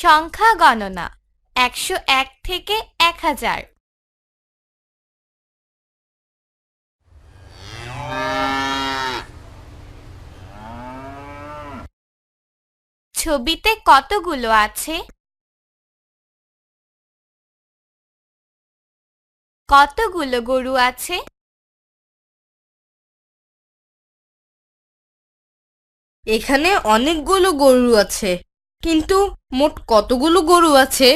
সংখ্যা গণনা ১০১ থেকে ১০০০। ছবিতে কতগুলো আছে? কতগুলো গরু আছে? এখানে অনেকগুলো গরু আছে, কিন্তু মোট কতগুলো গরু আছে?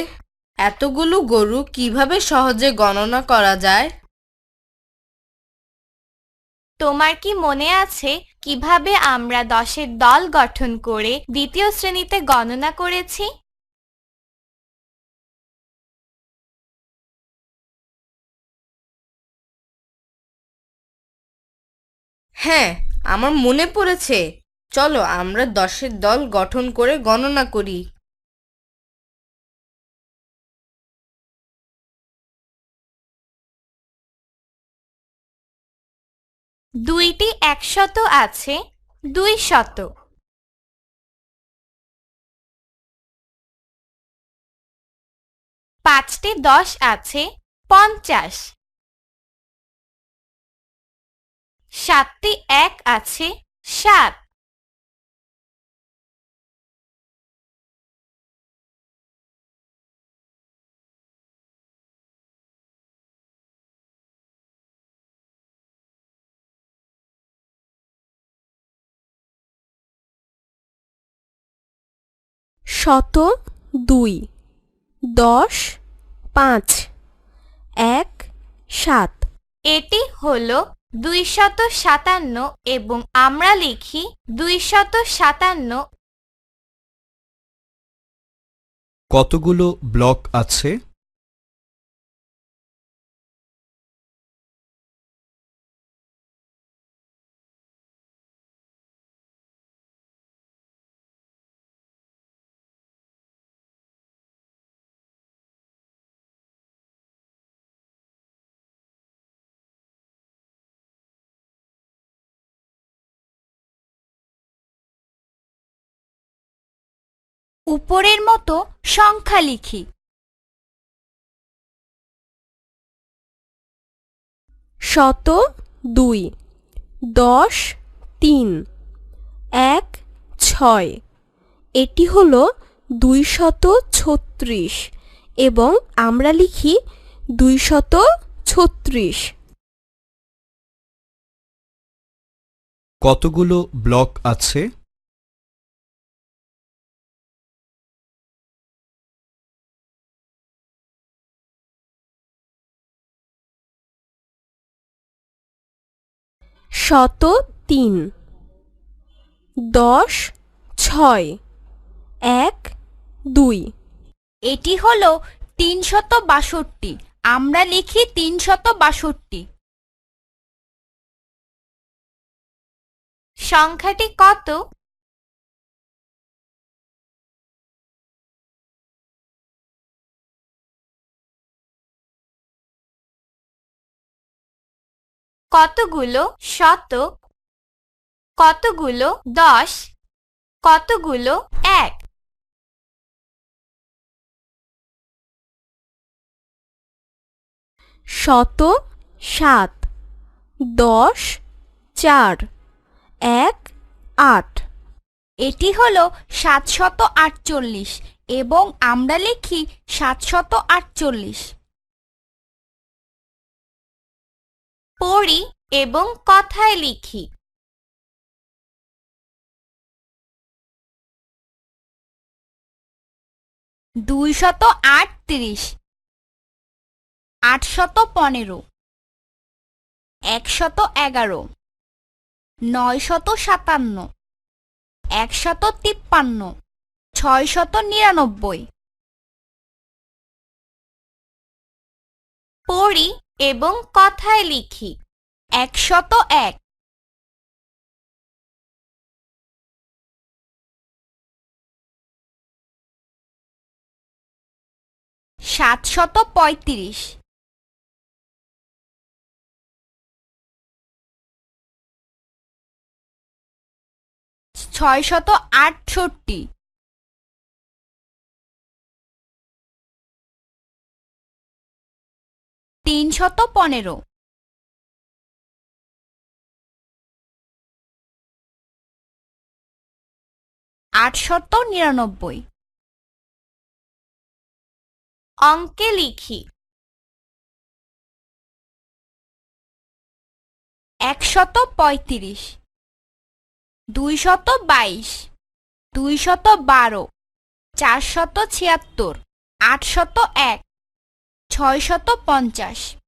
এতগুলো গরু কিভাবে সহজে গণনা করা যায়? তোমার কি মনে আছে কিভাবে আমরা ১০-এর দল গঠন করে দ্বিতীয় শ্রেণীতে গণনা করেছি? হ্যাঁ, আমার মনে পড়েছে। চলো আমরা 10-এর দল গঠন করে গণনা করি। দুইটি ১০০ আছে, ২০০। পাঁচটি ১০ আছে, ৫০। সাতটি ১ আছে, ৭। শত ২, ১০, ৫, ১, ৭। এটি হলো ২৫৭ এবং আমরা লিখি ২৫৭। কতগুলো ব্লক আছে? উপরের মতো সংখ্যা লিখি। শত ২, ১০, ৩, ১, ৬। এটি হলো ২৩৬ এবং আমরা লিখি ২৩৬। কতগুলো ব্লক আছে? শত ৩, ১০, ৬, ১, ২। এটি হলো ৩৬২। আমরা লিখি ৩৬২। সংখ্যাটি কত? কতগুলো শতক? কতগুলো ১০? কতগুলো ১? শত ৭, ১০, ৪, ১, ৮। এটি হলো ৭৪৮ এবং আমরা লিখি ৭৪৮। পড়ি এবং কথায় লিখি। ২৩৮, ৮১৫, ১১১, ৯৫৭, ১৫৩, ৬৯৯। পড়ি এবং কথায় লিখি। ১০১, ৭৩৫, ৬৬৮, 915 899 অঙ্কে লিখি 135 222 212 476 801 650